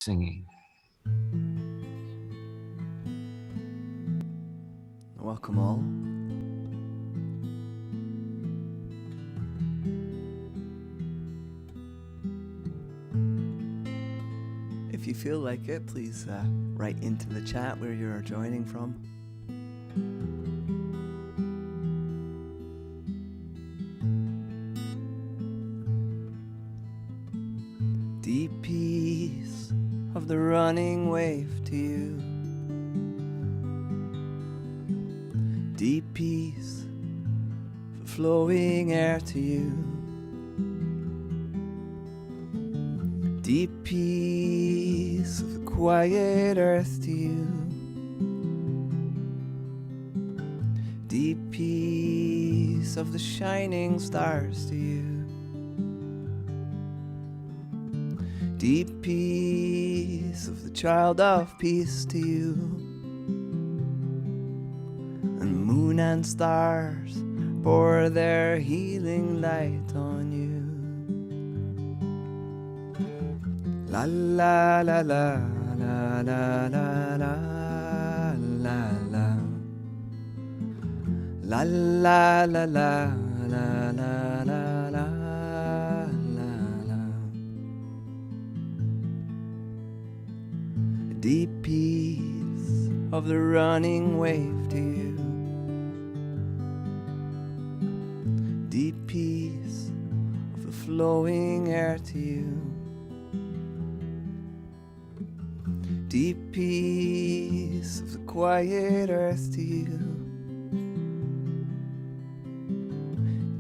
singing. Welcome all. If you feel like it, please write into the chat where you're joining from. Deep peace of the running wave to you. Deep peace of the flowing air to you. Deep peace of the quiet earth to you. Deep peace of the shining stars to you. Deep peace of the child of peace to you. And moon and stars pour their healing light on you. La la la la la la la la la la. La la la la la la la la la la. Deep peace of the running wave to you. Deep peace of the flowing air to you. Deep peace of the quiet earth to you.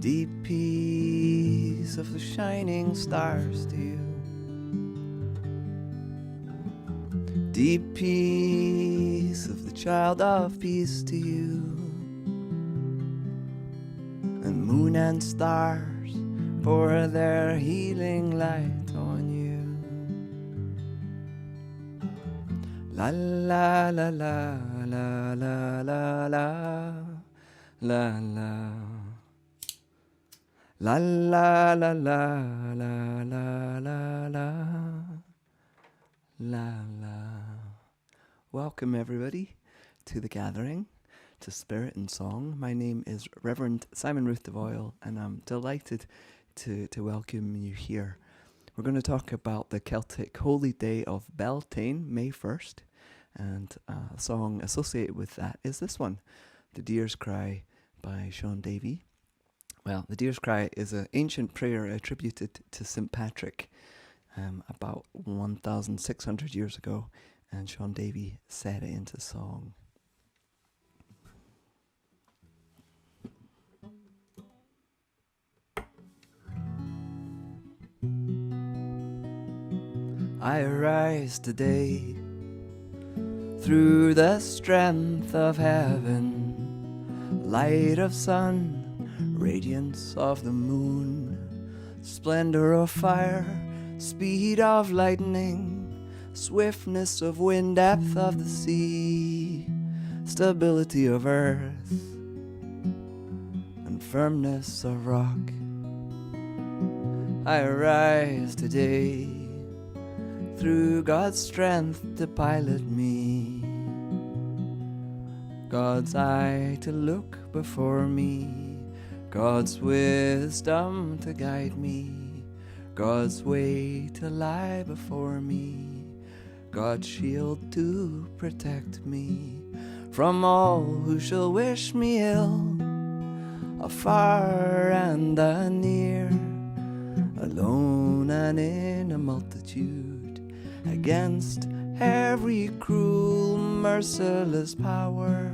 Deep peace of the shining stars to you. Deep peace of the child of peace to you. And moon and stars pour their healing light on you. La la la la la la la la la la. La la la la la la la la la. Welcome everybody to the gathering, to Spirit and Song. My name is Reverend Simon Ruth de Voil, and I'm delighted to welcome you here. We're going to talk about the Celtic holy day of Beltane, May 1st, and a song associated with that is this one, The Deer's Cry by Sean Davey. Well, the Deer's Cry is an ancient prayer attributed to St. Patrick about 1,600 years ago, and Sean Davey set it into song. I arise today through the strength of heaven, light of sun, radiance of the moon, splendor of fire, speed of lightning, swiftness of wind, depth of the sea, stability of earth, and firmness of rock. I arise today through God's strength to pilot me, God's eye to look before me, God's wisdom to guide me, God's way to lie before me, God's shield to protect me from all who shall wish me ill, afar and near, alone and in a multitude, against every cruel, merciless power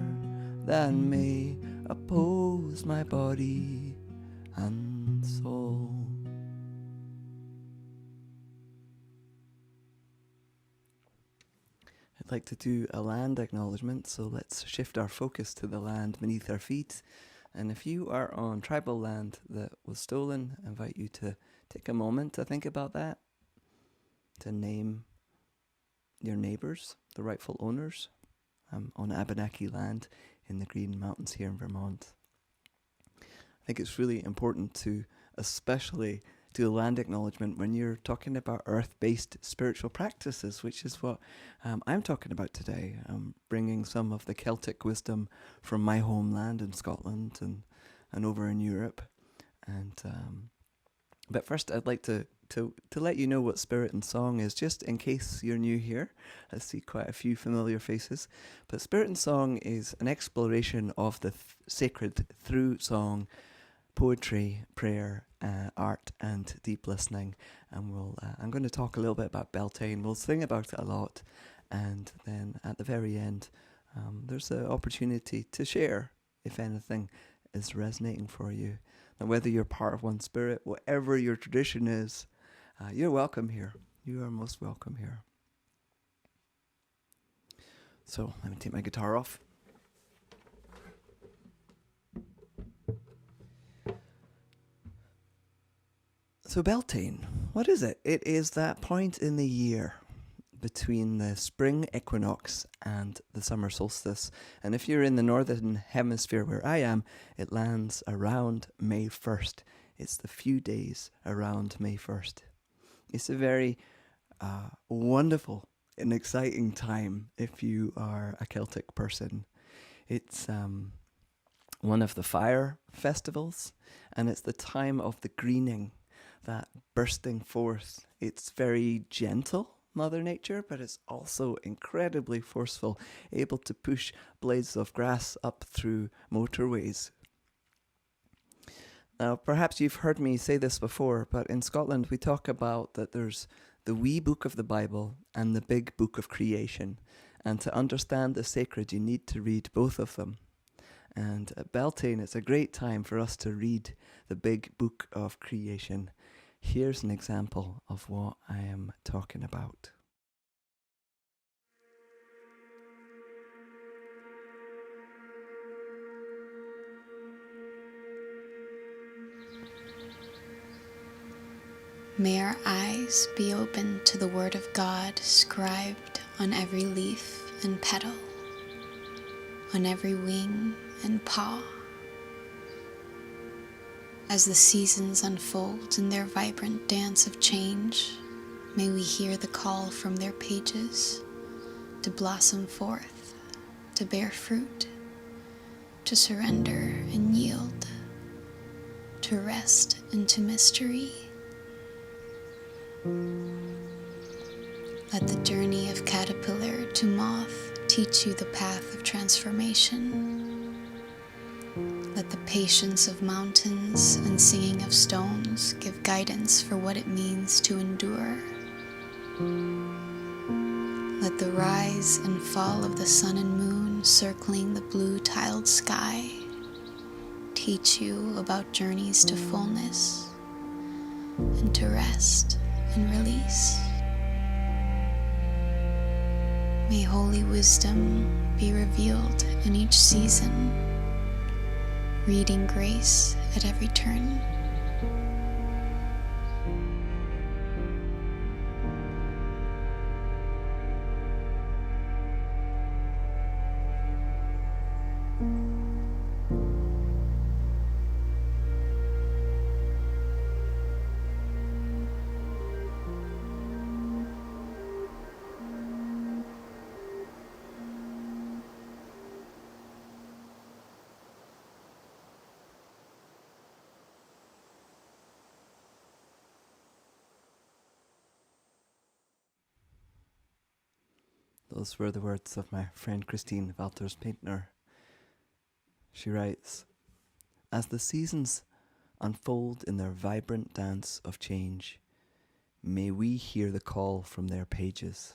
that may oppose my body and soul. I'd like to do a land acknowledgement, so let's shift our focus to the land beneath our feet. And if you are on tribal land that was stolen, I invite you to take a moment to think about that, to name your neighbours, the rightful owners. I'm on Abenaki land in the Green Mountains here in Vermont. I think it's really important to especially do a land acknowledgement when you're talking about earth-based spiritual practices, which is what I'm talking about today. I'm bringing some of the Celtic wisdom from my homeland in Scotland and over in Europe. And but first, I'd like to let you know what Spirit and Song is, just in case you're new here. I see quite a few familiar faces. But Spirit and Song is an exploration of the sacred through song, poetry, prayer, art, and deep listening. And I'm going to talk a little bit about Beltane. We'll sing about it a lot. And then at the very end, there's the opportunity to share if anything is resonating for you. Now, whether you're part of One Spirit, whatever your tradition is, you're welcome here. You are most welcome here. So let me take my guitar off. So Beltane, what is it? It is that point in the year between the spring equinox and the summer solstice. And if you're in the northern hemisphere where I am, it lands around May 1st. It's the few days around May 1st. It's a very wonderful and exciting time if you are a Celtic person. It's one of the fire festivals, and it's the time of the greening, that bursting forth. It's very gentle, Mother Nature, but it's also incredibly forceful, able to push blades of grass up through motorways. Now, perhaps you've heard me say this before, but in Scotland we talk about that there's the wee book of the Bible and the big book of creation. And to understand the sacred, you need to read both of them. And at Beltane, it's a great time for us to read the big book of creation. Here's an example of what I am talking about. May our eyes be open to the word of God scribed on every leaf and petal, on every wing and paw. As the seasons unfold in their vibrant dance of change, may we hear the call from their pages to blossom forth, to bear fruit, to surrender and yield, to rest into mystery. Let the journey of caterpillar to moth teach you the path of transformation. Let the patience of mountains and singing of stones give guidance for what it means to endure. Let the rise and fall of the sun and moon circling the blue tiled sky teach you about journeys to fullness and to rest and release. May holy wisdom be revealed in each season, reading grace at every turn. Those were the words of my friend Christine Walters-Paintner. She writes, "As the seasons unfold in their vibrant dance of change, may we hear the call from their pages."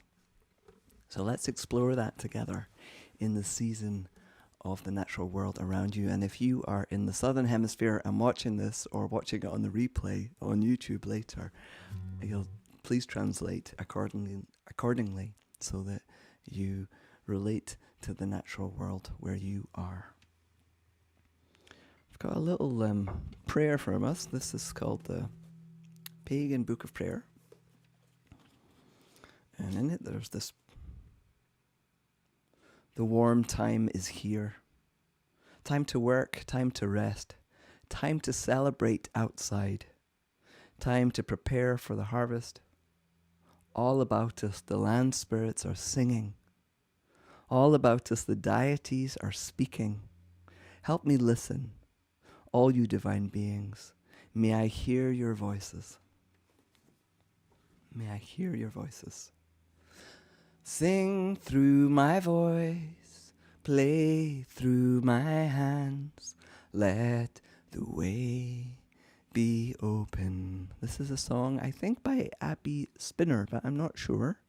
So let's explore that together in the season of the natural world around you. And if you are in the southern hemisphere and watching this or watching it on the replay on YouTube later, you'll please translate accordingly so that you relate to the natural world where you are. I've got a little prayer from us. This is called the Pagan Book of Prayer. And in it there's this: the warm time is here. Time to work, time to rest, time to celebrate outside, time to prepare for the harvest. All about us, the land spirits are singing. All about us, the deities are speaking. Help me listen, all you divine beings. May I hear your voices. May I hear your voices. Sing through my voice, play through my hands, let the way be open. This is a song, I think, by Abby Spinner, but I'm not sure.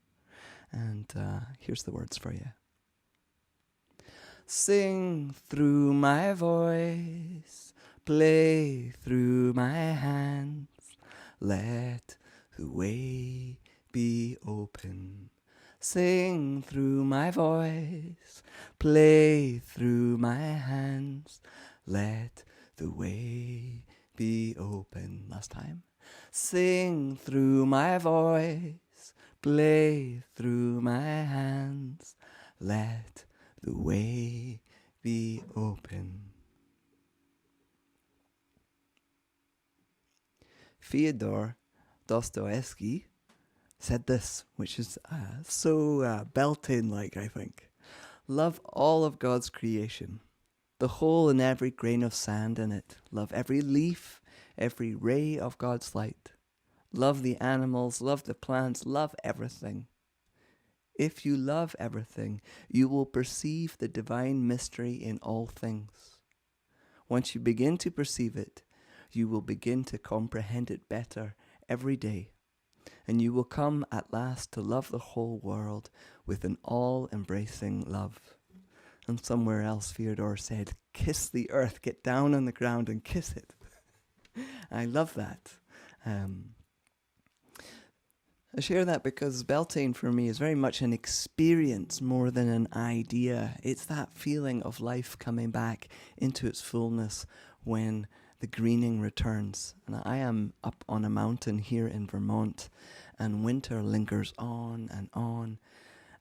And here's the words for you. Sing through my voice, play through my hands, let the way be open. Sing through my voice, play through my hands, let the way be open. Last time. Sing through my voice, play through my hands, let the way be open. Fyodor Dostoevsky said this, which is so Beltane-like, I think. Love all of God's creation, the whole and every grain of sand in it. Love every leaf, every ray of God's light. Love the animals, love the plants, love everything. If you love everything, you will perceive the divine mystery in all things. Once you begin to perceive it, you will begin to comprehend it better every day, and you will come at last to love the whole world with an all-embracing love. And somewhere else, Fyodor said, kiss the earth, get down on the ground and kiss it. I love that. I share that because Beltane for me is very much an experience more than an idea. It's that feeling of life coming back into its fullness when the greening returns. And I am up on a mountain here in Vermont, and winter lingers on,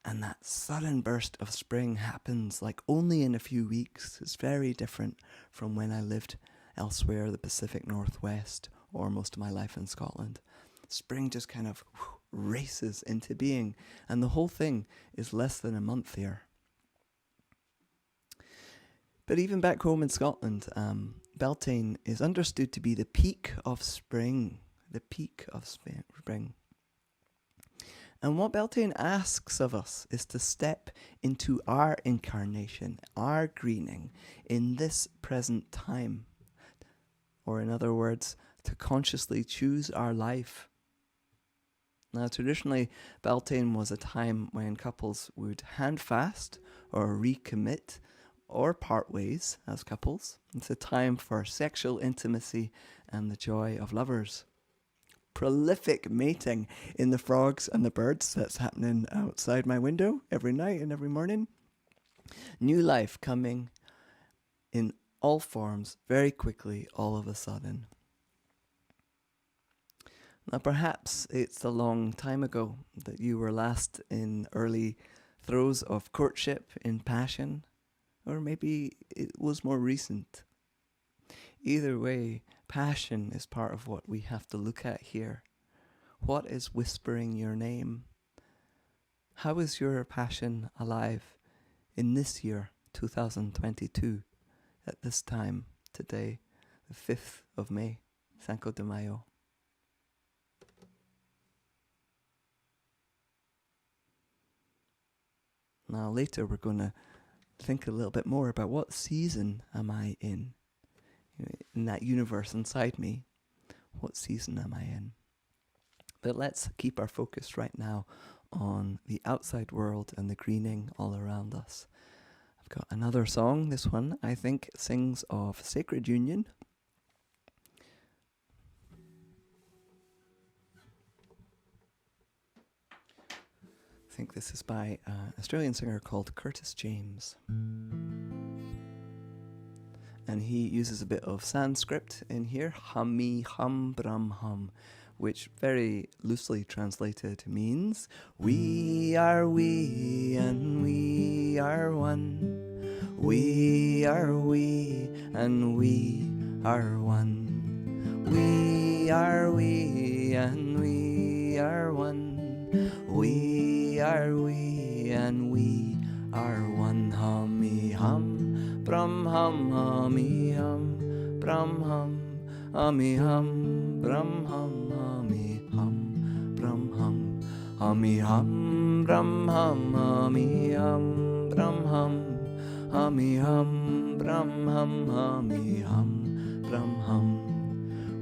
and that sudden burst of spring happens like only in a few weeks. It's very different from when I lived elsewhere, the Pacific Northwest, or most of my life in Scotland. Spring just kind of races into being, and the whole thing is less than a month here. But even back home in Scotland, Beltane is understood to be the peak of spring, the peak of spring. And what Beltane asks of us is to step into our incarnation, our greening, in this present time. Or in other words, to consciously choose our life. Now, traditionally, Beltane was a time when couples would hand fast or recommit or part ways as couples. It's a time for sexual intimacy and the joy of lovers. Prolific mating in the frogs and the birds that's happening outside my window every night and every morning. New life coming in all forms very quickly all of a sudden. Now perhaps it's a long time ago that you were last in early throes of courtship in passion, or maybe it was more recent. Either way, passion is part of what we have to look at here. What is whispering your name? How is your passion alive in this year, 2022, at this time, today, the 5th of May, Cinco de Mayo? Now later we're going to think a little bit more about what season am I in that universe inside me. What season am I in? But let's keep our focus right now on the outside world and the greening all around us. I've got another song. This one, I think, sings of sacred union. I think this is by an Australian singer called Curtis James. And he uses a bit of Sanskrit in here, hummi hum bram hum, which very loosely translated means, we are we and we are one. We are we and we are one. We are we, and we are one. We are we, and we are one. Hummy hum, brum hum, hummy hum, brum hum, hummy hum, brum hum, hummy hum, brum hum, hummy hum, brum hum, hummy hum, brum hum, hummy hum, brum hum, hummy hum, brum hum.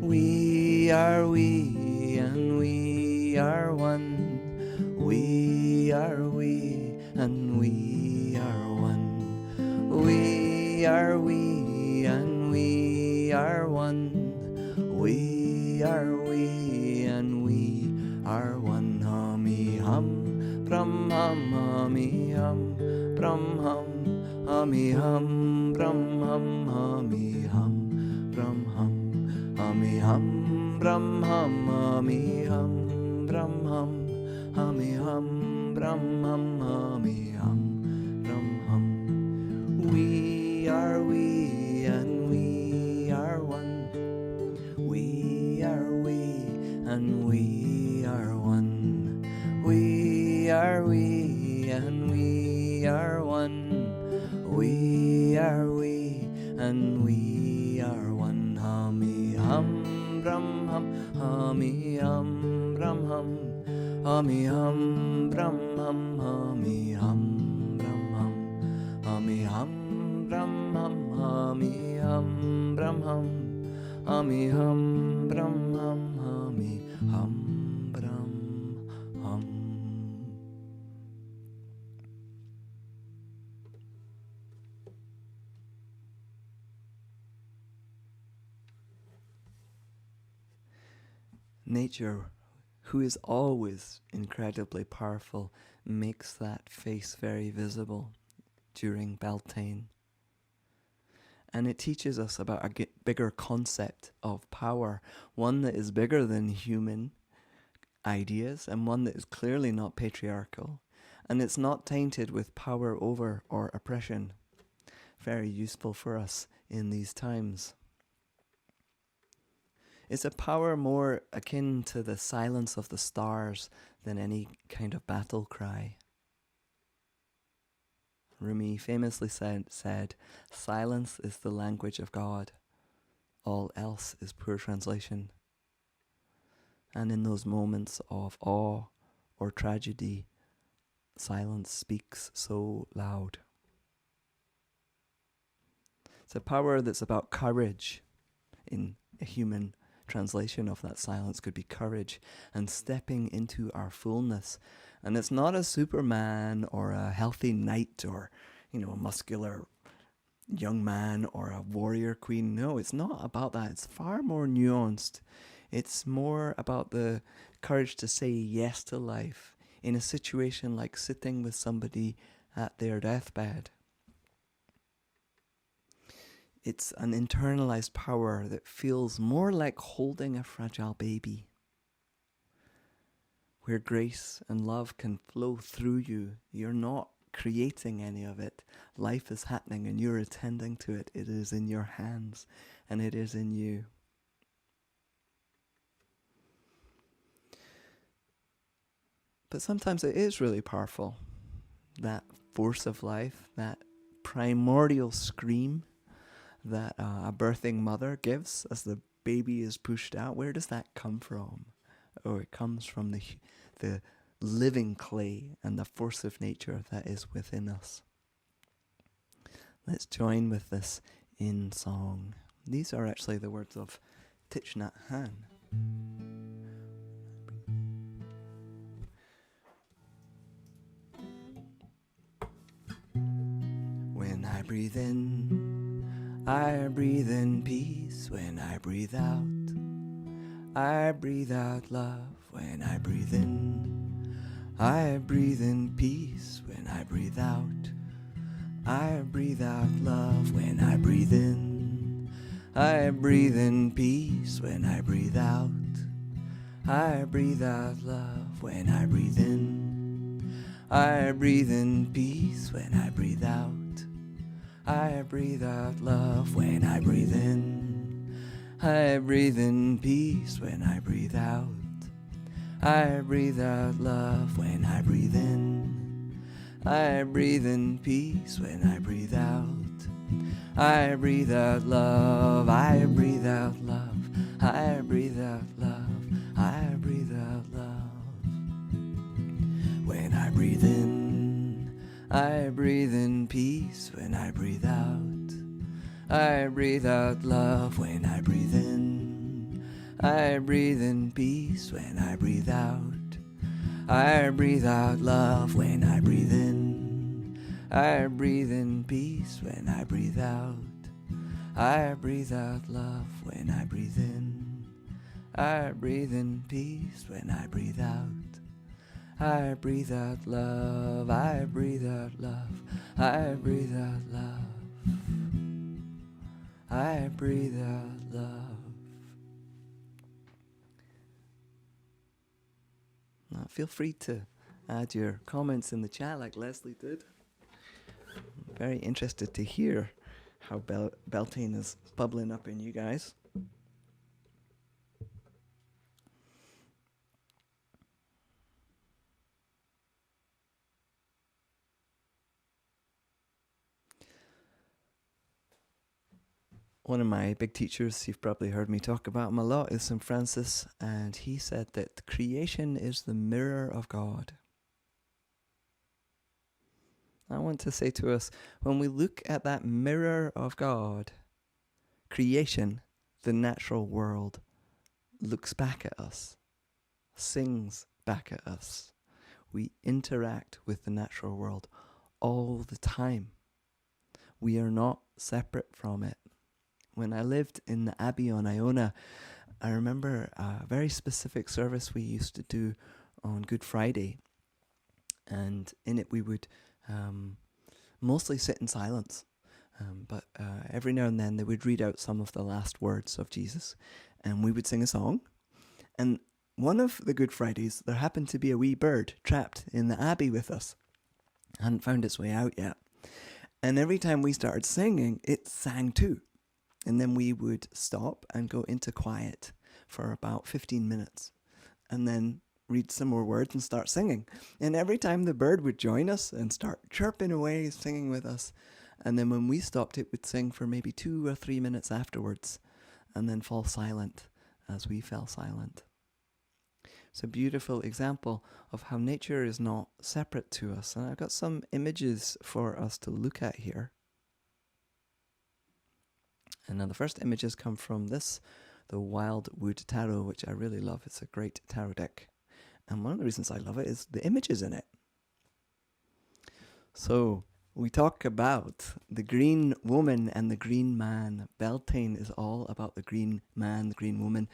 We are we, and we are one. We are we, and we are one. We are we, and we are one. We are we, and we are one. Hummy hum, brum hum, hummy hum, brum hum, hummy hum, brum hum, hummy hum, brum hum, hummy hum, brum hum, hummy hum, brum hum. Hummy hum, brum hum, hummy hum, brum hum. We are we, and we are one. We are we, and we are one. We are we, and we are one. We are we, and we are one. Hummy hum, brum hum, hummy hum, brum hum. Hummy hum, brum hum, hummy hum, brum hum. Hummy hum, brum hum, hummy hum, brum hum. Hummy hum, brum hum, hummy hum, brum hum. Nature, who is always incredibly powerful, makes that face very visible during Beltane. And it teaches us about a bigger concept of power, one that is bigger than human ideas, and one that is clearly not patriarchal, and it's not tainted with power over or oppression. Very useful for us in these times. It's a power more akin to the silence of the stars than any kind of battle cry. Rumi famously said, "Silence is the language of God. All else is poor translation." And in those moments of awe or tragedy, silence speaks so loud. It's a power that's about courage. In a human translation of that silence could be courage and stepping into our fullness. And it's not a Superman or a healthy knight or, a muscular young man or a warrior queen. No, it's not about that. It's far more nuanced. It's more about the courage to say yes to life in a situation like sitting with somebody at their deathbed. It's an internalized power that feels more like holding a fragile baby, where grace and love can flow through you. You're not creating any of it. Life is happening and you're attending to it. It is in your hands and it is in you. But sometimes it is really powerful. That force of life, that primordial scream that a birthing mother gives as the baby is pushed out. Where does that come from? Oh, it comes from the living clay and the force of nature that is within us. Let's join with this in song. These are actually the words of Thich Nhat Hanh. When I breathe in, I breathe in peace. When I breathe out, I breathe out love. When I breathe in, I breathe in peace. When I breathe out, I breathe out love. When I breathe in, I breathe in peace. When I breathe out, I breathe out love. When I breathe in, I breathe in peace. When I breathe out, I breathe out love. When I breathe in, I breathe in peace when I breathe out. I breathe out love when I breathe in. I breathe in peace when I breathe out. I breathe out love. I breathe out love. I breathe out love. I breathe out love. When I breathe in, I breathe in peace when I breathe out. I breathe out love when I breathe in. I breathe in peace when I breathe out. I breathe out love when I breathe in. I breathe in peace when I breathe out. I breathe out love when I breathe in. I breathe in peace when I breathe out. I breathe out love. I breathe out love. I breathe out love. I breathe out love. Now feel free to add your comments in the chat like Leslie did. I'm very interested to hear how Beltane is bubbling up in you guys. One of my big teachers, you've probably heard me talk about him a lot, is St. Francis, and he said that creation is the mirror of God. I want to say to us, when we look at that mirror of God, creation, the natural world, looks back at us, sings back at us. We interact with the natural world all the time. We are not separate from it. When I lived in the Abbey on Iona, I remember a very specific service we used to do on Good Friday. And in it we would mostly sit in silence. But every now and then they would read out some of the last words of Jesus. And we would sing a song. And one of the Good Fridays, there happened to be a wee bird trapped in the Abbey with us. Hadn't found its way out yet. And every time we started singing, it sang too. And then we would stop and go into quiet for about 15 minutes. And then read some more words and start singing. And every time the bird would join us and start chirping away, singing with us. And then when we stopped, it would sing for maybe 2 or 3 minutes afterwards. And then fall silent as we fell silent. It's a beautiful example of how nature is not separate to us. And I've got some images for us to look at here. And now the first images come from this, the Wild Wood Tarot, which I really love. It's a great tarot deck. And one of the reasons I love it is the images in it. So we talk about the green woman and the green man. Beltane is all about the green man, the green woman.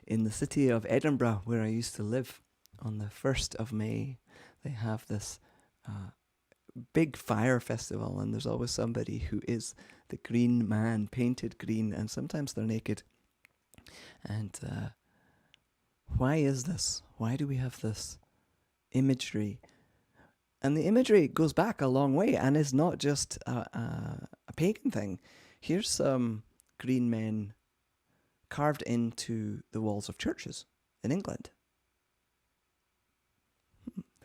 In the city of Edinburgh, where I used to live, on the 1st of May, they have this big fire festival, and there's always somebody who is the green man, painted green, and sometimes they're naked. And why is this? Why do we have this imagery? And the imagery goes back a long way and is not just a pagan thing. Here's some green men carved into the walls of churches in England.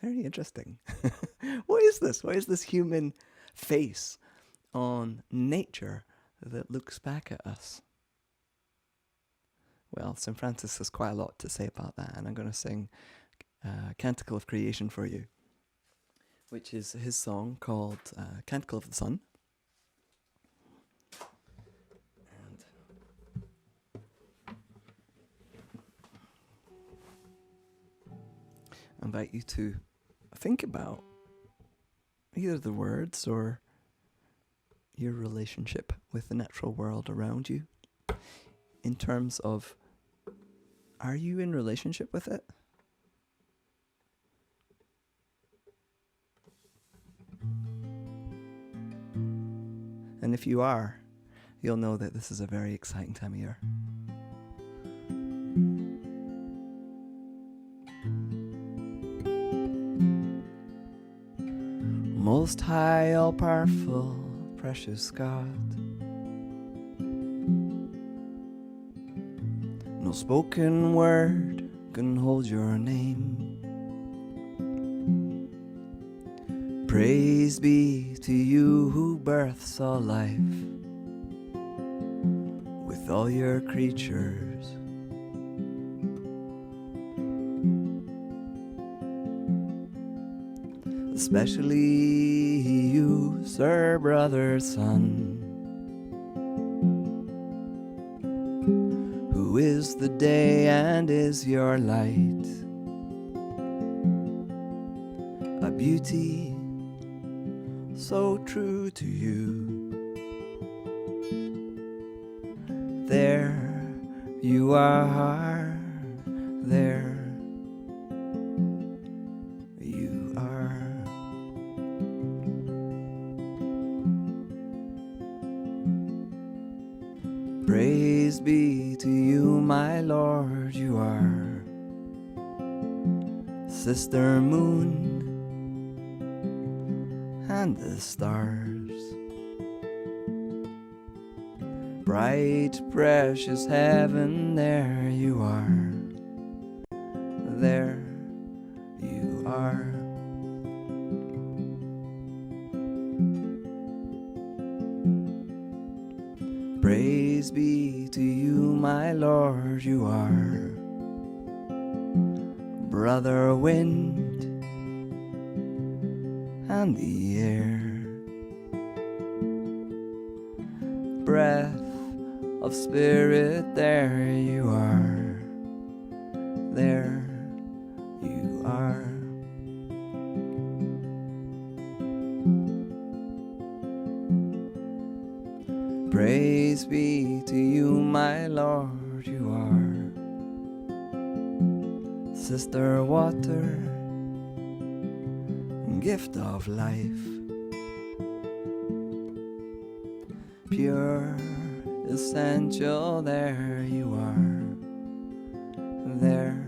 Very interesting. What is this? What is this human face on nature that looks back at us? Well, St. Francis has quite a lot to say about that, and I'm going to sing Canticle of Creation for you, which is his song called Canticle of the Sun. I invite you to think about either the words or your relationship with the natural world around you in terms of, are you in relationship with it? And if you are, you'll know that this is a very exciting time of year. Most high, all-powerful, precious God, No spoken word can hold your name. Praise be to you who births all life with all your creatures. Especially you, sir, brother, son, who is the day and is your light, a beauty so true to you. There you are, there you are. Praise be to you, my Lord, you are Sister Moon and the stars. Bright, precious heaven, there you are. There you are. Praise be to you, my Lord, you are Brother Wind and the air. Breath of spirit, there you are. There you are. Praise be to you, my Lord, you are Sister Water, gift of life, pure, essential, there you are. There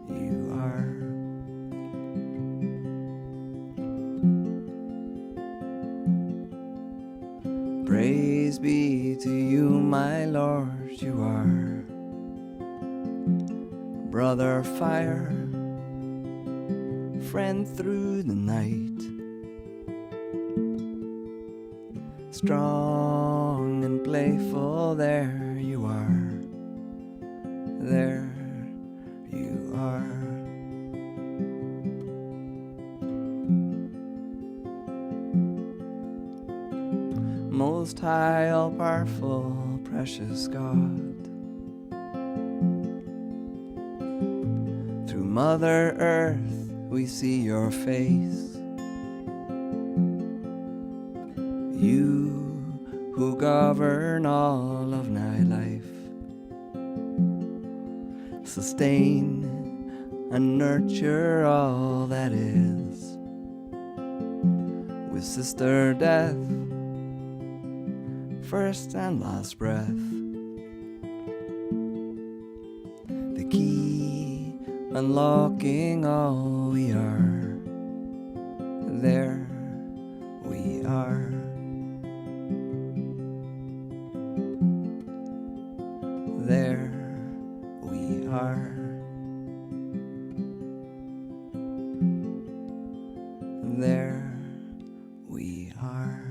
you are. Praise be to you, my Lord, you are Brother Fire, friend through the night, strong and playful, there you are. There you are. Most high, all-powerful, precious God, through Mother Earth we see your face. You who govern all of night life, sustain and nurture all that is. With Sister Death, first and last breath, the key unlocking all we are. There we are. There we are. There we are.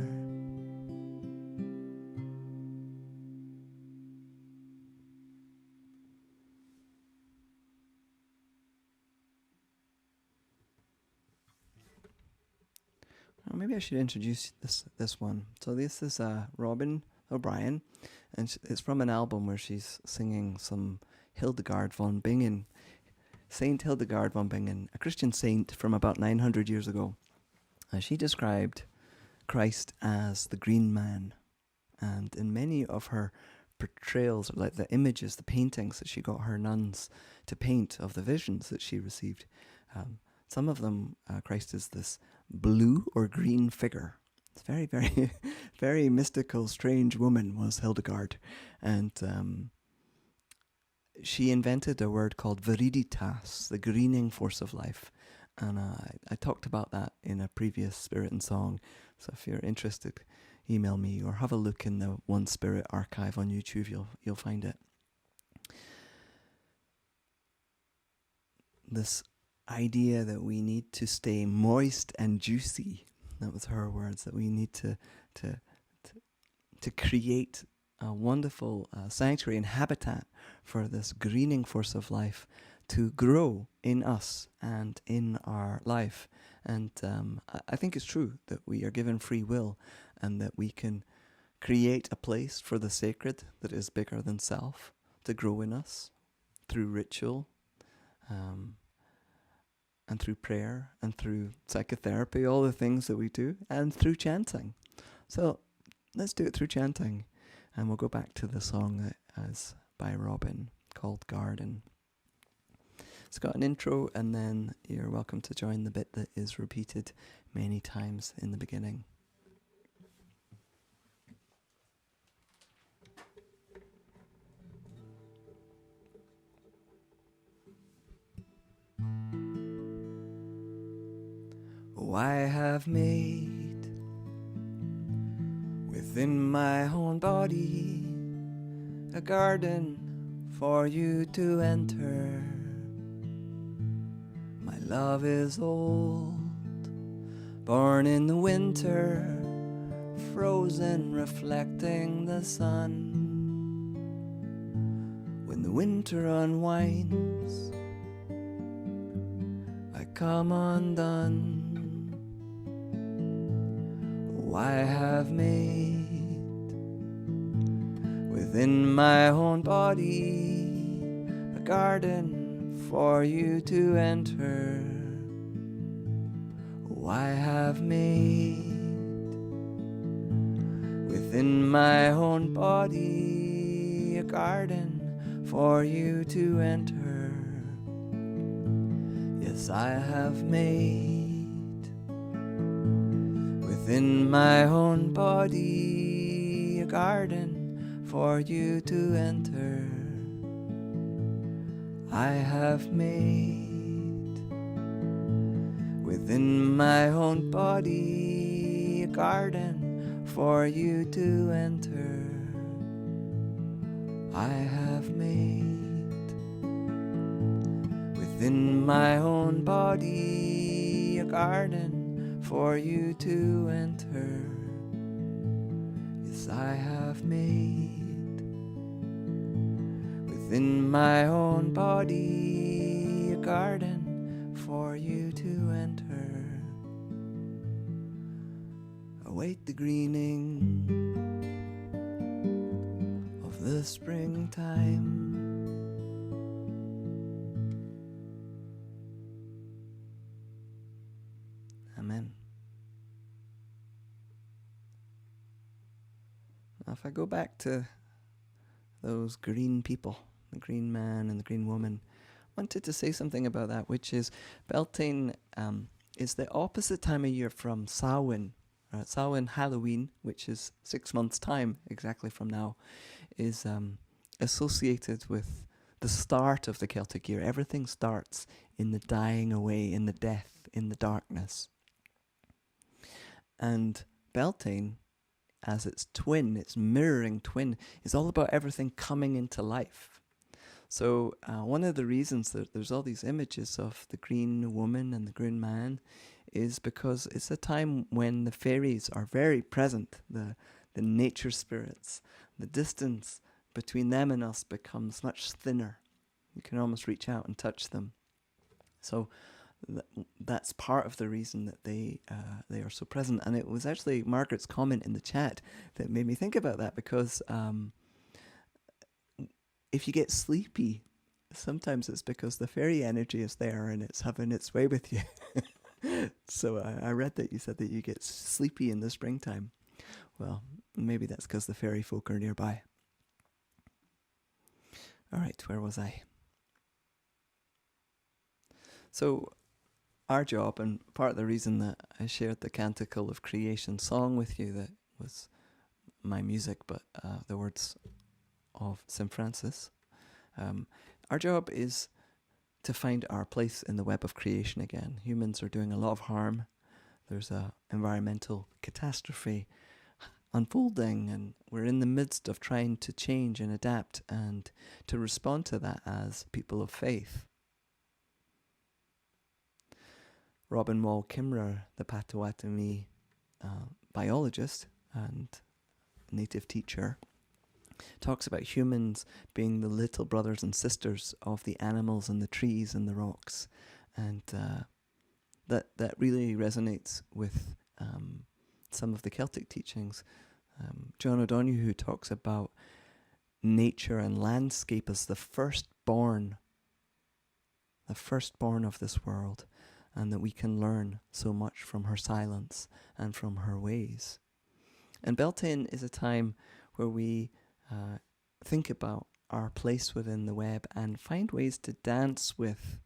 Well, maybe I should introduce this one. So this is Robin O'Brien, and it's from an album where she's singing some Hildegard von Bingen, Saint Hildegard von Bingen, a Christian saint from about 900 years ago. She described Christ as the green man, and in many of her portrayals, like the images, the paintings that she got her nuns to paint of the visions that she received, some of them, Christ is this blue or green figure. It's very, very, very mystical, strange woman was Hildegard. And she invented a word called viriditas, the greening force of life. And I talked about that in a previous Spirit and Song. So if you're interested, email me or have a look in the One Spirit archive on YouTube. You'll find it. this idea that we need to stay moist and juicy. That was her words, that we need to create a wonderful sanctuary and habitat for this greening force of life to grow in us and in our life. And I think it's true that we are given free will and that we can create a place for the sacred that is bigger than self to grow in us through ritual, and through prayer and through psychotherapy, all the things that we do, and through chanting. So let's do it through chanting. And we'll go back to the song that is by Robin called Garden. It's got an intro, and then you're welcome to join the bit that is repeated many times in the beginning. Oh, I have made within my own body a garden for you to enter. My love is old, born in the winter, frozen, reflecting the sun. When the winter unwinds, I come undone. Oh, I have made within my own body a garden for you to enter. Oh, I have made within my own body a garden for you to enter. Yes, I have made within my own body a garden for you to enter. I have made within my own body a garden for you to enter. I have made within my own body a garden for you to enter. Yes, I have made within my own body a garden for you to enter. Await the greening of the springtime. Amen. Now, if I go back to those green people, the green man and the green woman, I wanted to say something about that, which is Beltane is the opposite time of year from Samhain. Samhain, Halloween, which is 6 months' time exactly from now, is associated with the start of the Celtic year. Everything starts in the dying away, in the death, in the darkness. And Beltane, as its twin, its mirroring twin, is all about everything coming into life. So one of the reasons that there's all these images of the green woman and the green man is because it's a time when the fairies are very present, the nature spirits. The distance between them and us becomes much thinner. You can almost reach out and touch them. So that's part of the reason that they are so present. And it was actually Margaret's comment in the chat that made me think about that, because if you get sleepy, sometimes it's because the fairy energy is there and it's having its way with you. So I read that you said that you get sleepy in the springtime. Well, maybe that's because the fairy folk are nearby. All right, where was I? So our job, and part of the reason that I shared the Canticle of Creation song with you, that was my music, but the words of St. Francis, our job is to find our place in the web of creation again. Humans are doing a lot of harm. There's a environmental catastrophe unfolding, and we're in the midst of trying to change and adapt and to respond to that as people of faith. Robin Wall Kimmerer, the Potawatomi biologist and native teacher, talks about humans being the little brothers and sisters of the animals and the trees and the rocks, and that really resonates with some of the Celtic teachings. John O'Donoghue talks about nature and landscape as the firstborn of this world, and that we can learn so much from her silence and from her ways. And Beltane is a time where we think about our place within the web and find ways to dance with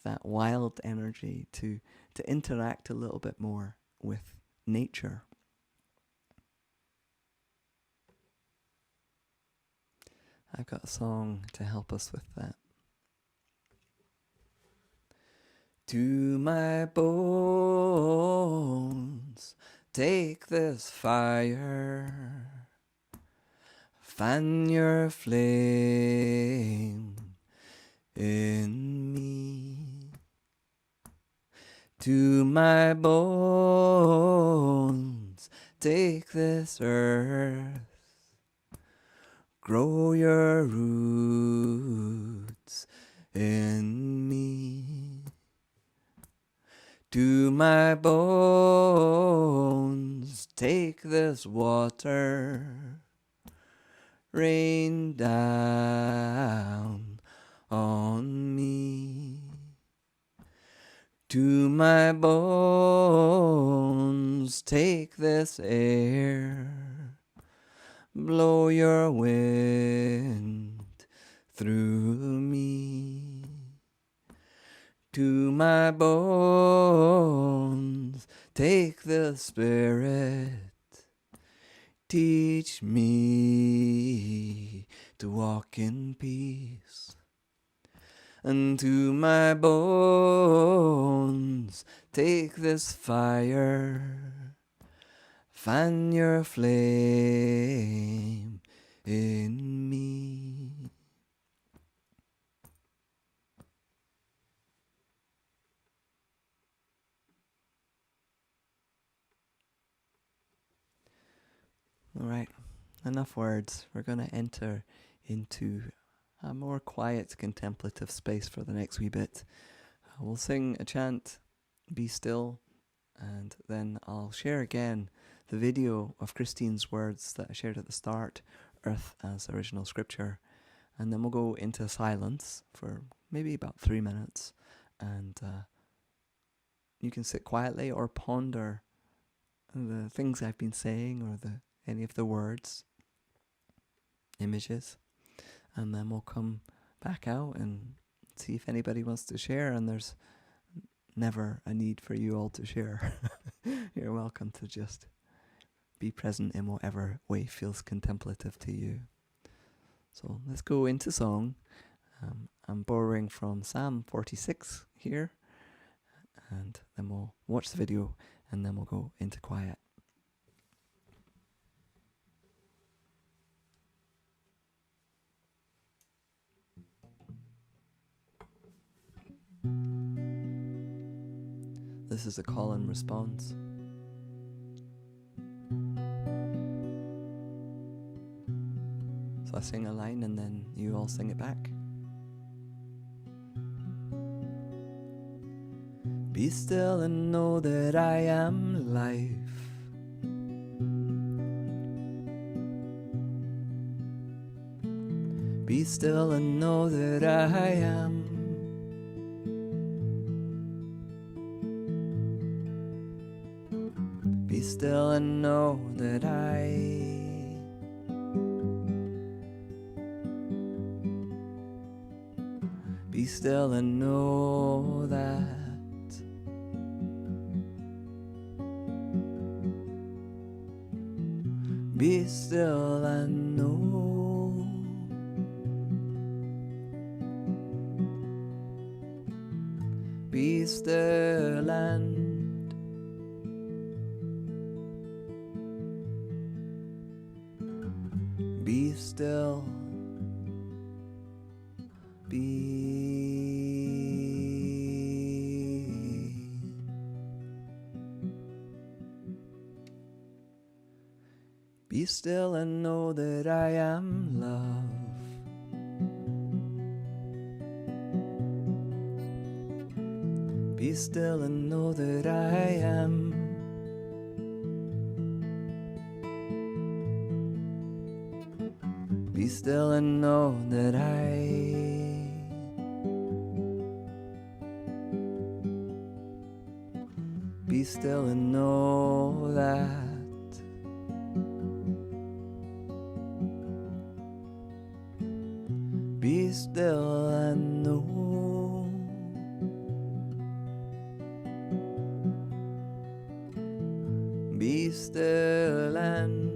that wild energy, to interact a little bit more with nature. I've got a song to help us with that. To my bones, take this fire, fan your flame in me. To my bones, take this earth, grow your roots in me. To my bones, take this water, rain down on me. To my bones, take this air, blow your wind through me. To my bones, take the Spirit, teach me to walk in peace. And to my bones, take this fire, fan your flame in me. All right, enough words. We're going to enter into a more quiet, contemplative space for the next wee bit. We'll sing a chant, Be Still, and then I'll share again the video of Christine's words that I shared at the start, Earth as original scripture, and then we'll go into silence for maybe about 3 minutes, and you can sit quietly or ponder the things I've been saying or any of the words, images, and then we'll come back out and see if anybody wants to share. And there's never a need for you all to share. You're welcome to just be present in whatever way feels contemplative to you. So let's go into song. I'm borrowing from Psalm 46 here, and then we'll watch the video and then we'll go into quiet. This is a call and response. So I sing a line and then you all sing it back. Be still and know that I am life. Be still and know that I am. Be still and know that Be still and know that. Be still and know. Be still and be still. Be Be still and know that I am love. Be still and know that I am. Be still and know that Be still and know that. Be still and know. Be still and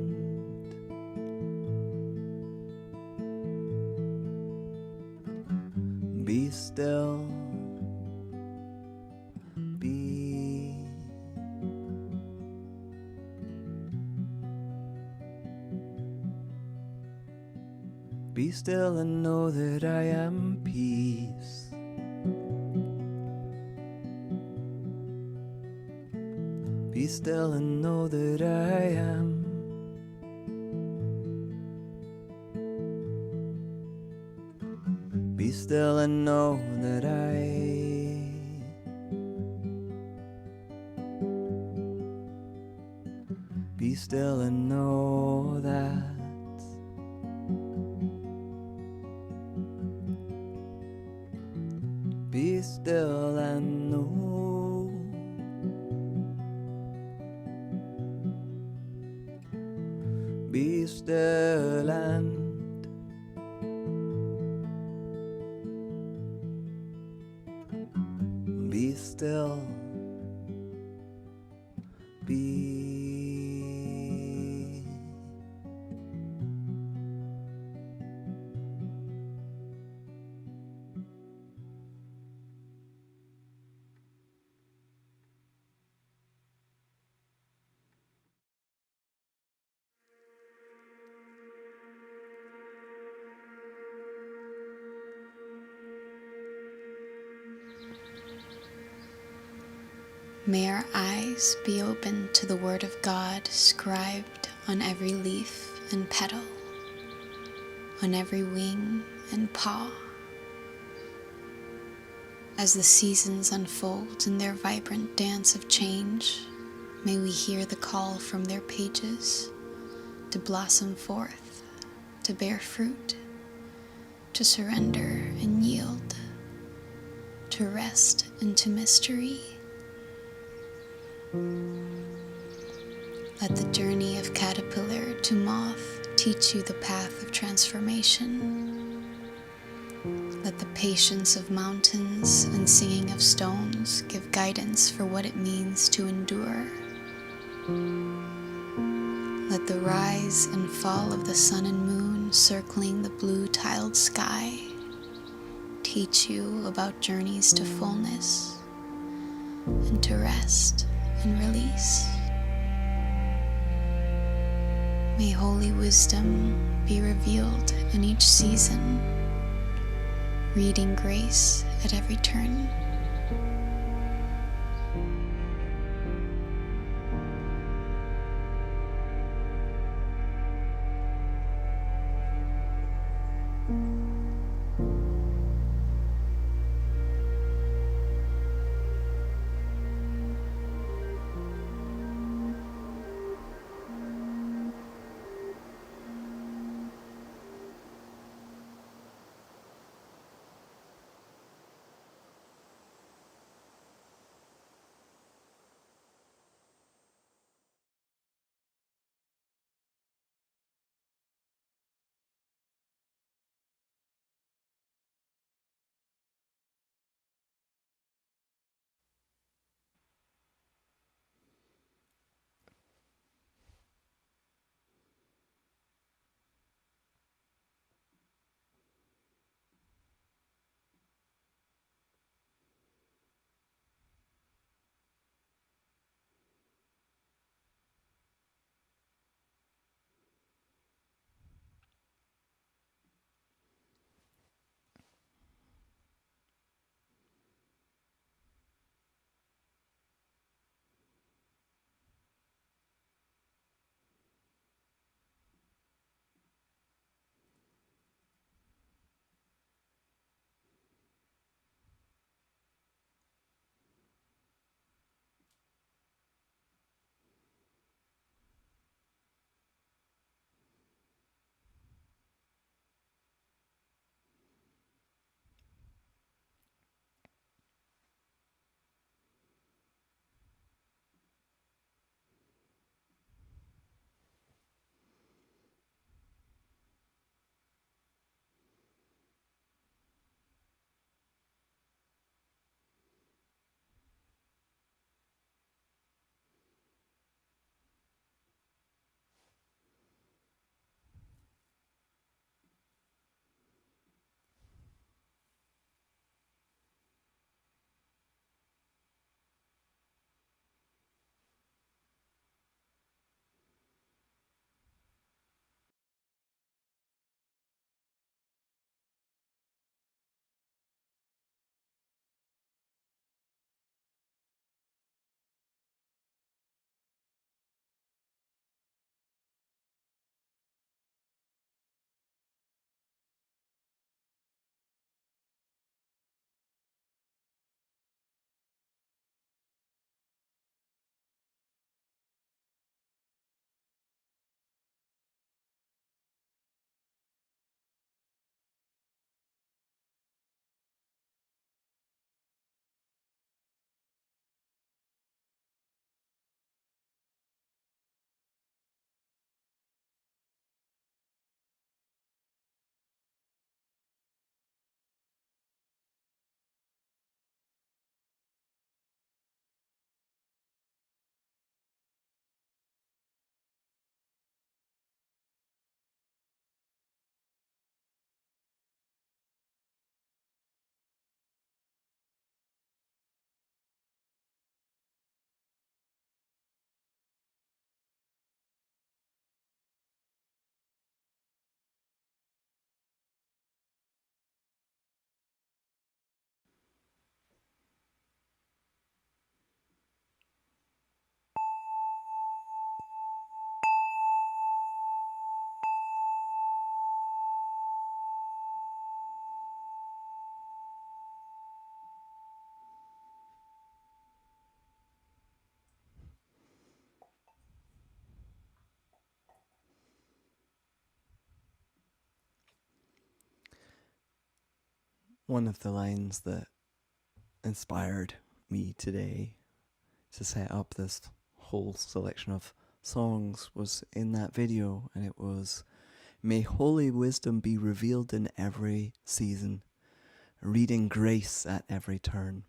be still. Be still and know that I am peace. Be still and know that I am. Be still and know that Be still and know that. Be still and know. Be still and be still. Be. May our eyes be open to the Word of God scribed on every leaf and petal, on every wing and paw. As the seasons unfold in their vibrant dance of change, may we hear the call from their pages to blossom forth, to bear fruit, to surrender and yield, to rest into mystery. Let the journey of caterpillar to moth teach you the path of transformation. Let the patience of mountains and singing of stones give guidance for what it means to endure. Let the rise and fall of the sun and moon circling the blue tiled sky teach you about journeys to fullness and to rest and release. May holy wisdom be revealed in each season, reading grace at every turn. One of the lines that inspired me today to set up this whole selection of songs was in that video, and it was, "May holy wisdom be revealed in every season, reading grace at every turn."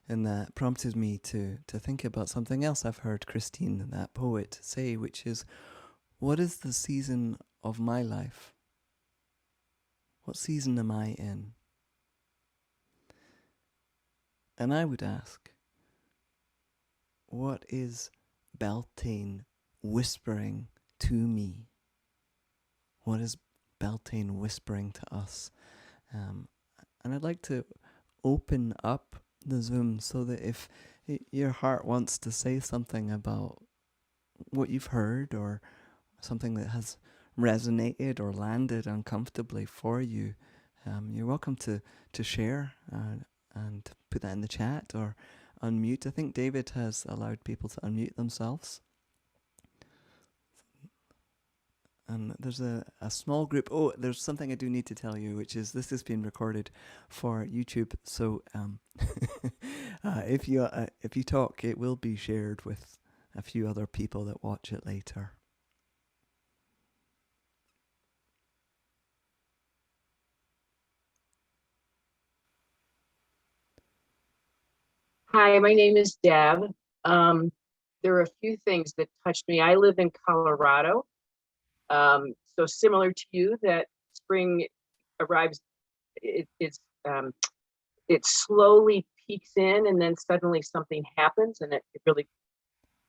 And that prompted me to think about something else I've heard Christine, that poet, say, which is, what is the season of my life? What season am I in? And I would ask, what is Beltane whispering to me? What is Beltane whispering to us? And I'd like to open up the Zoom so that if your heart wants to say something about what you've heard, or something that has resonated or landed uncomfortably for you, you're welcome to share and put that in the chat or unmute. I think David has allowed people to unmute themselves. And there's a small group. Oh, there's something I do need to tell you, which is this is being recorded for YouTube. So if you talk, it will be shared with a few other people that watch it later. Hi, my name is Deb. There are a few things that touched me. I live in Colorado. So similar to you, that spring arrives, it slowly peaks in, and then suddenly something happens and it really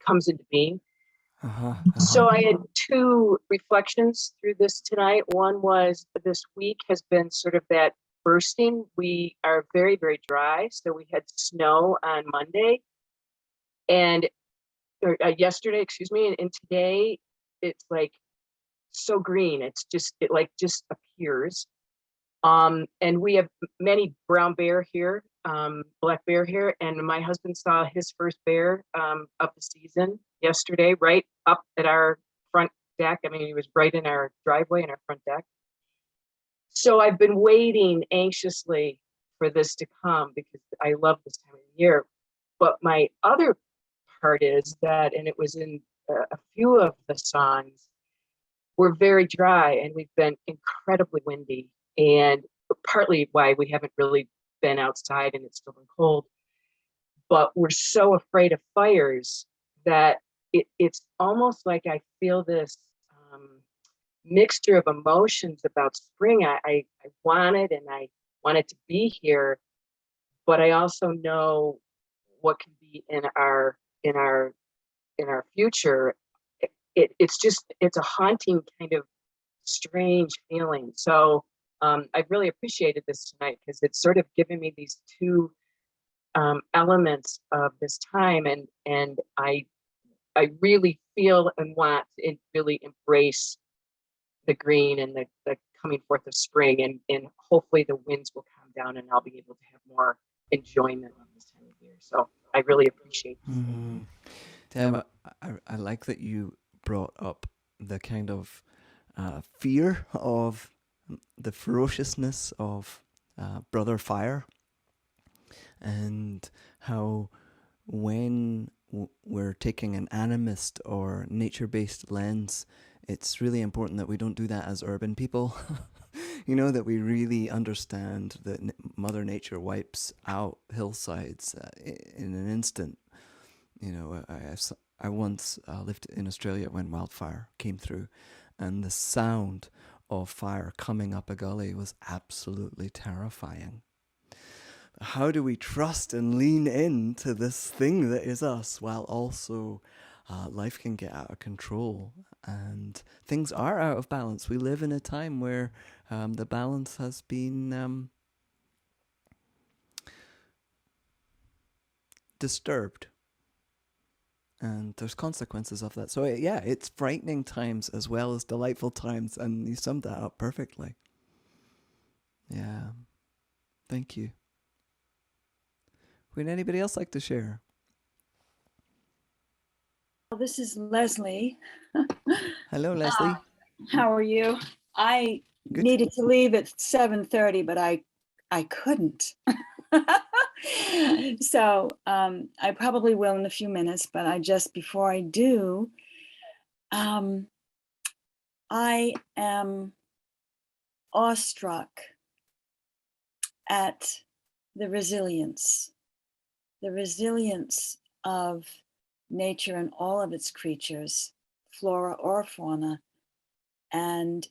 comes into being. So I had two reflections through this tonight. One was, this week has been sort of that bursting. We are very, very dry. So we had snow on Monday and yesterday, excuse me. And today it's like so green. It's just, it like just appears. And we have many brown bear here, black bear here. And my husband saw his first bear of the season yesterday, right up at our front deck. I mean, he was right in our driveway in our front deck. So I've been waiting anxiously for this to come because I love this time of year. But my other part is that, and it was in a few of the songs, we're very dry and we've been incredibly windy, and partly why we haven't really been outside and it's still been cold. But we're so afraid of fires that it's almost like I feel this mixture of emotions about spring. I want it and I want it to be here, but I also know what can be in our future. It's a haunting kind of strange feeling. So I really appreciated this tonight because it's sort of given me these two elements of this time, and I really feel and want to really embrace the green and the coming forth of spring, and hopefully the winds will calm down and I'll be able to have more enjoyment of this time of year. So I really appreciate this. Deb, I like that you brought up the kind of fear of the ferociousness of Brother Fire, and how when we're taking an animist or nature-based lens, it's really important that we don't do that as urban people. You know, that we really understand that Mother Nature wipes out hillsides in an instant. You know, I once lived in Australia when wildfire came through, and the sound of fire coming up a gully was absolutely terrifying. How do we trust and lean into this thing that is us, while also life can get out of control and things are out of balance? We live in a time where the balance has been disturbed. And there's consequences of that. So yeah, it's frightening times as well as delightful times, and you summed that up perfectly. Yeah. Thank you. Would anybody else like to share? This is Leslie. Hello, Leslie. How are you? I Good. needed to leave at 7:30, but I couldn't. So I probably will in a few minutes, but before I do, I am awestruck at the resilience of nature and all of its creatures, flora or fauna, and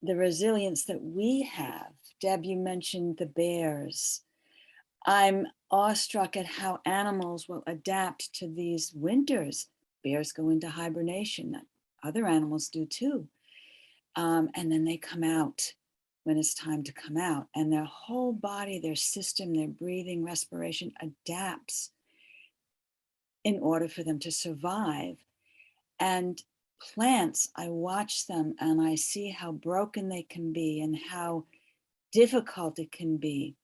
the resilience that we have. Deb, you mentioned the bears. I'm awestruck at how animals will adapt to these winters. Bears go into hibernation. Other animals do too. And then they come out when it's time to come out. And their whole body, their system, their breathing, respiration adapts in order for them to survive. And plants, I watch them and I see how broken they can be and how difficult it can be,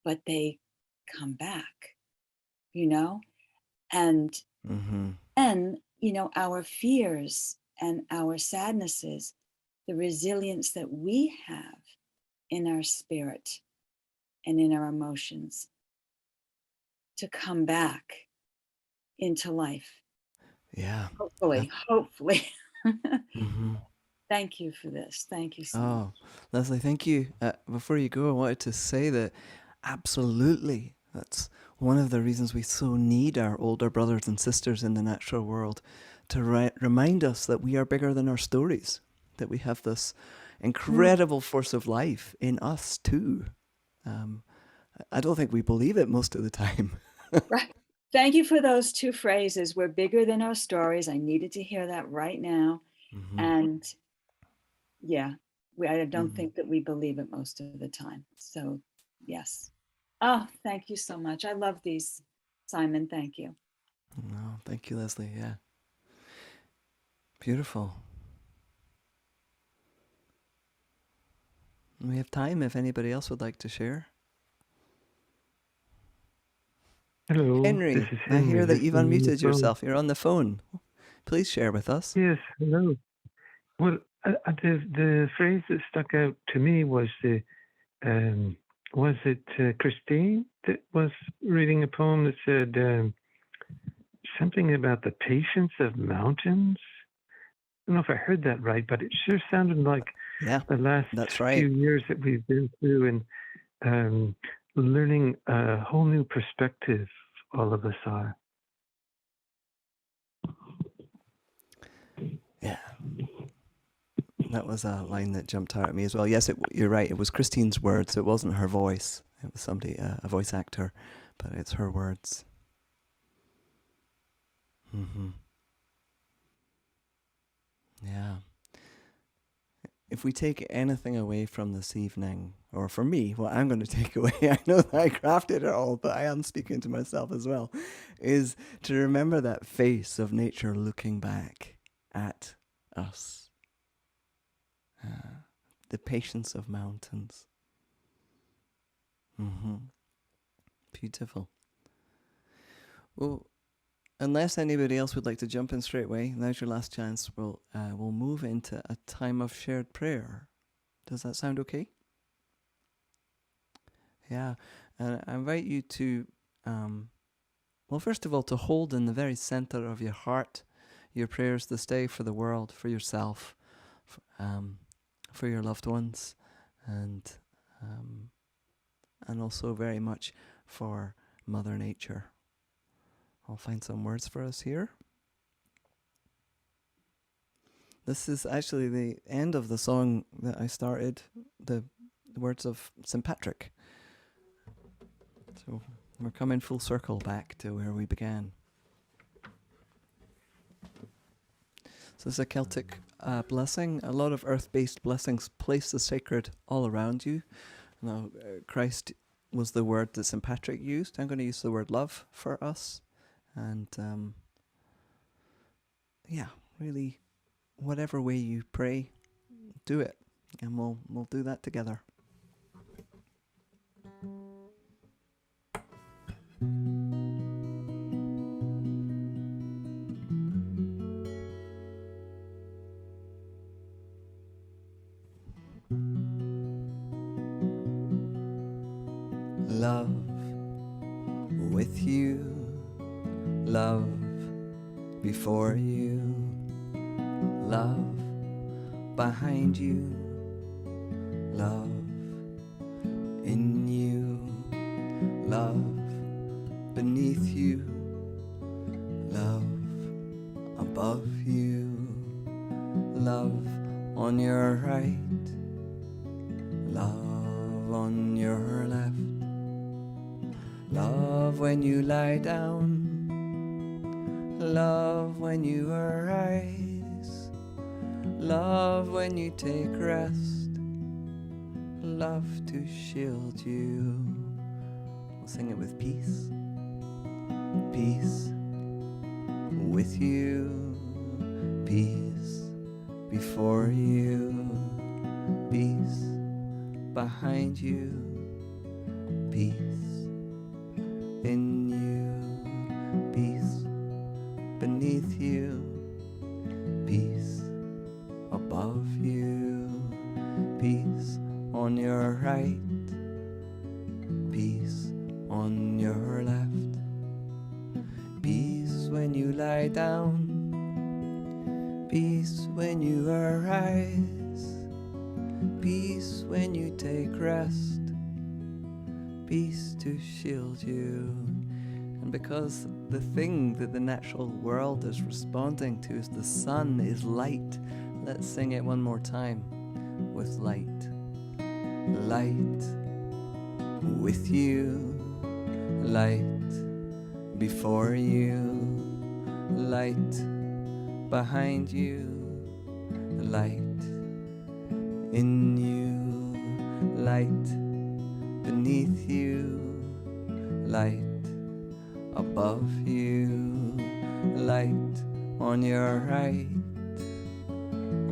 but they come back, you know? And then, our fears and our sadnesses, the resilience that we have in our spirit and in our emotions to come back into life. Yeah. Hopefully. Thank you for this. Thank you so much. Leslie, thank you. Before you go, I wanted to say that absolutely, that's one of the reasons we so need our older brothers and sisters in the natural world to remind us that we are bigger than our stories, that we have this incredible force of life in us too. I don't think we believe it most of the time. Right. Thank you for those two phrases. We're bigger than our stories. I needed to hear that right now. And yeah, I don't think that we believe it most of the time. So yes. Oh, thank you so much. I love these, Simon. Thank you. No, thank you, Leslie. Yeah. Beautiful. We have time if anybody else would like to share. Hello, Henry, this is I Henry. hear that you've listening unmuted yourself. You're on the phone. Please share with us. Yes, hello. Well, the phrase that stuck out to me was was it Christine that was reading a poem that said something about the patience of mountains? I don't know if I heard that right, but it sure sounded like the last few years that we've been through and learning a whole new perspective, all of us are. Yeah. That was a line that jumped out at me as well. Yes, you're right. It was Christine's words. It wasn't her voice. It was somebody, a voice actor, but it's her words. Yeah. If we take anything away from this evening, or for me, what I'm going to take away, I know that I crafted it all, but I am speaking to myself as well, is to remember that face of nature looking back at us. The patience of mountains. Beautiful. Well, unless anybody else would like to jump in straight away, now's your last chance. We'll move into a time of shared prayer. Does that sound okay? Yeah, and I invite you to, well, first of all, to hold in the very center of your heart your prayers this day for the world, for yourself, for your loved ones, and also very much for Mother Nature. I'll find some words for us here. This is actually the end of the song that I started, the words of St. Patrick. So we're coming full circle back to where we began. So it's a Celtic blessing. A lot of earth-based blessings place the sacred all around you. Now, Christ was the word that St. Patrick used. I'm going to use the word love for us. And really, whatever way you pray, do it. And we'll do that together. love with you, love before you, love behind you, love in you, love beneath you, love above you, love on your right, love on your left, love when you lie down, love when you arise, love when you take rest, love to shield you. We'll sing it with peace. Peace with you, peace before you, peace behind you, peace in you, peace beneath you, peace above you, peace on your right, peace on your left, peace when you lie down, peace when you arise, peace when you take rest, peace to shield you. And because the thing that the natural world is responding to is the sun is light, let's sing it one more time with light. Light with you, light before you, light behind you, light in you, light beneath you, light above you, light on your right,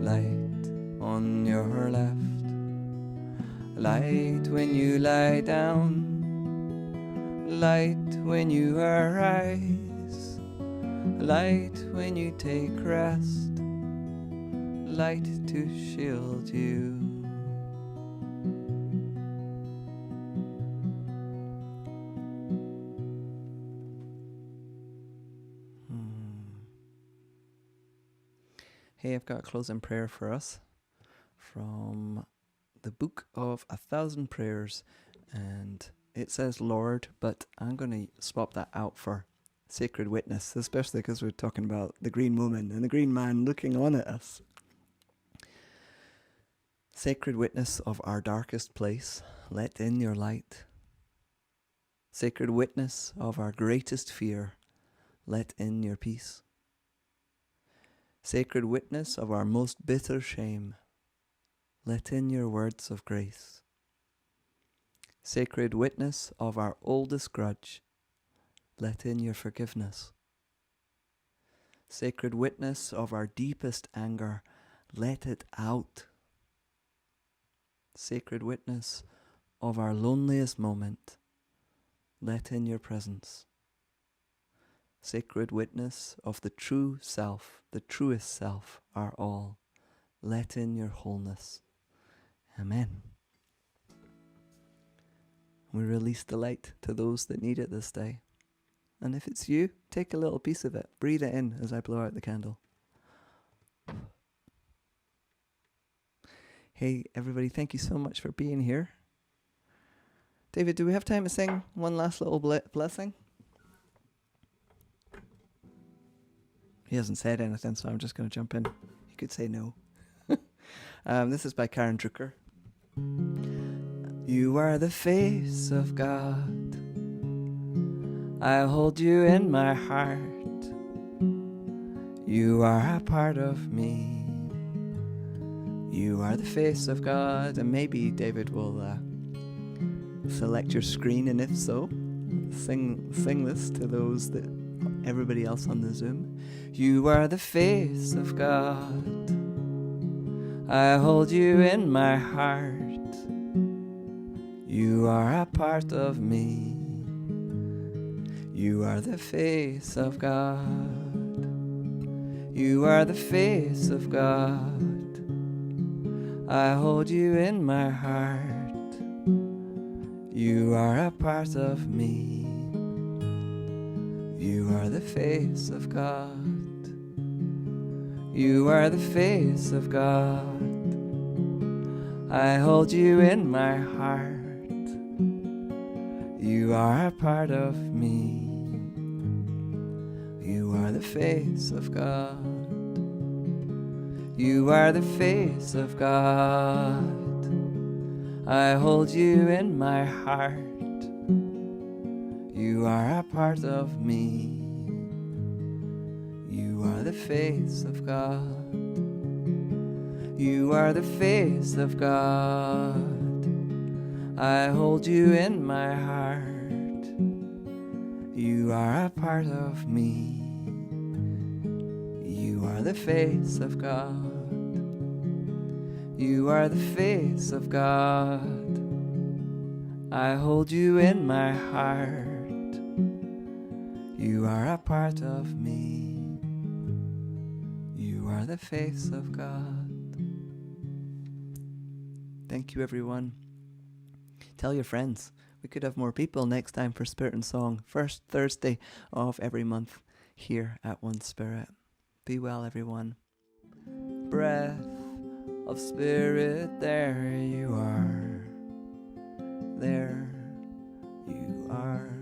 light on your left, light when you lie down, light when you arise, light when you take rest, light to shield you. Hey, I've got a closing prayer for us from the Book of 1,000 Prayers, and it says Lord, but I'm going to swap that out for Sacred Witness, especially because we're talking about the green woman and the green man looking on at us. Sacred Witness of our darkest place, let in your light. Sacred Witness of our greatest fear, let in your peace. Sacred Witness of our most bitter shame, let in your words of grace. Sacred Witness of our oldest grudge, let in your forgiveness. Sacred Witness of our deepest anger, let it out. Sacred Witness of our loneliest moment, let in your presence. Sacred Witness of the true self, the truest self, our all, let in your wholeness. Amen. We release the light to those that need it this day. And if it's you, take a little piece of it. Breathe it in as I blow out the candle. Hey, everybody, thank you so much for being here. David, do we have time to sing one last little blessing? He hasn't said anything, so I'm just going to jump in. He could say no. This is by Karen Drucker. You are the face of God. I hold you in my heart. You are a part of me. You are the face of God. And maybe David will select your screen, and if so, sing this to those that everybody else on the Zoom. You are the face of God. I hold you in my heart. You are a part of me. You are the face of God. You are the face of God. I hold you in my heart. You are a part of me. You are the face of God. You are the face of God. I hold you in my heart. You are a part of me. You are the face of God. You are the face of God. I hold you in my heart. You are a part of me. You are the face of God. You are the face of God. I hold you in my heart. You are a part of me. You are the face of God. You are the face of God. I hold you in my heart. You are a part of me. You are the face of God. Thank you, everyone. Tell your friends. We could have more people next time for Spirit and Song. First Thursday of every month here at One Spirit. Be well, everyone. Breath of Spirit, there you are. There you are.